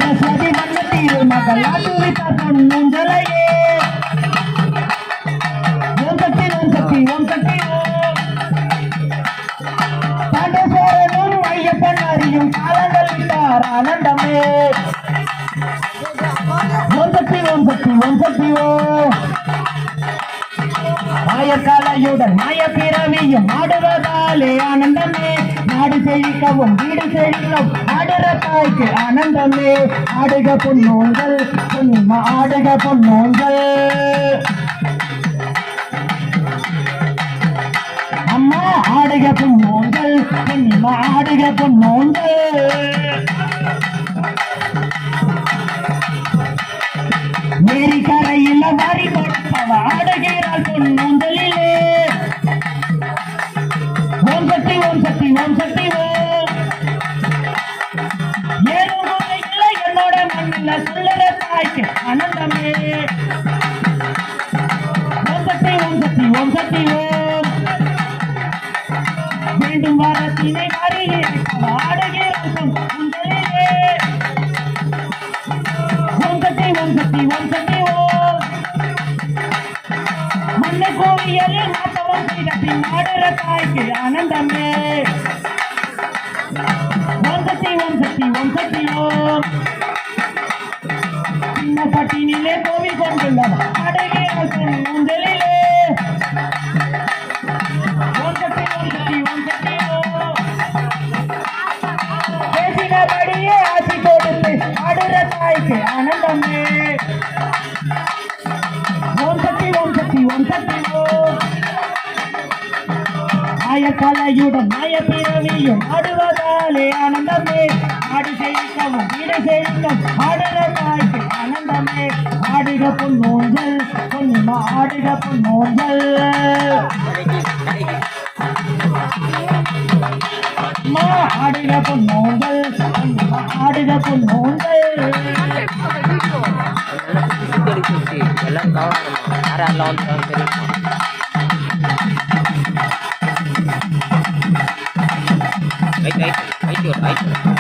சரஸ்வதி மண்ண தீரு மகள் ஆட்டுவித்த பொன்னூஞ்சலையே ஓம் சக்தி ஓம் சக்தி ஓம் சக்தி ஓம் பாண்டேஸ்வரனும் ஐயப்பன் அறியும் காலங்கள் விட்டார் ஆனந்தமே ஓம் சக்தி ஓம் சக்தி ஓம் சக்தி ஓம் மாயக்காலையுடன் மாய பிறவியும் ஆடுவதாலே ஆனந்தமே நாடு செழிக்கவும் வீடு செழிக்கவும் ஆடுற தாய்க்கு ஆனந்தமே ஆடுக பொன்னோங்கள் பொன்னிமா ஆடுக பொன்னோங்கள் அம்மா ஆடுக பொன்னோங்கள் பொன்னிமா ஆடுக பொன்னோங்கள் மேரி கரையில் வாரி கொடுப்பவ ஆடுகிறாள் பொன்னூஞ்சலிலே ஓம் சக்தி ஓம் சக்தி ஓம் சக்தி ஓம் ஏதும் இல்லை என்னோட மண்ணில் சொல்லுற தாய்க்கு ஆனந்தமே ஓம் சக்தி ஓம் சக்தி ஓம் சக்தி ஓம் வேண்டும் வாரத்தினை மாறி ஆடுகிறாள் பொன்னூஞ்சலிலே ஓம் சக்தி ஓம் சக்தி ஓம் சக்தி ஓம் மண்ணை கோவியலில் மாத்தவம் செய்த பின் ஆடுற தாய்க்கு ஆனந்தமே ஓம் சக்தி ஓம் சக்தி ஓம் சக்தி ஓம் சின்ன பட்டினிலே கோவில் கொண்டுள்ளவர் ஆடுகிறாள் பொன்னூஞ்சலிலே ஓம் சக்தி ஓம் சக்தி ஓம் சக்தி ஓம் பேசினபடியே ஆசி கொடுத்து ஆடுற தாய்க்கு ஆனந்தமே ஓம் சக்தி ஓம் சக்தி ஓம் சக்தி ஓம் மாயக்கலையுடன் மாய பிறவியும் ஆடுவதாலே ஆனந்தமே ஆடு செழிக்கவும் வீடு செழிக்கவும் ஆடுற தாய்க்கு ஆனந்தமே ஆடுக பொன்னோஞ்சல் பொன்னிமா ஆடுக பொன்னோஞ்சல் அம்மா ஆடுக பொன்னோஞ்சல் பொன்னிமா ஆடுக பொன்னோஞ்சல் எல்லாம் கவனம் யாரெல்லாம் தெரியும் ஐ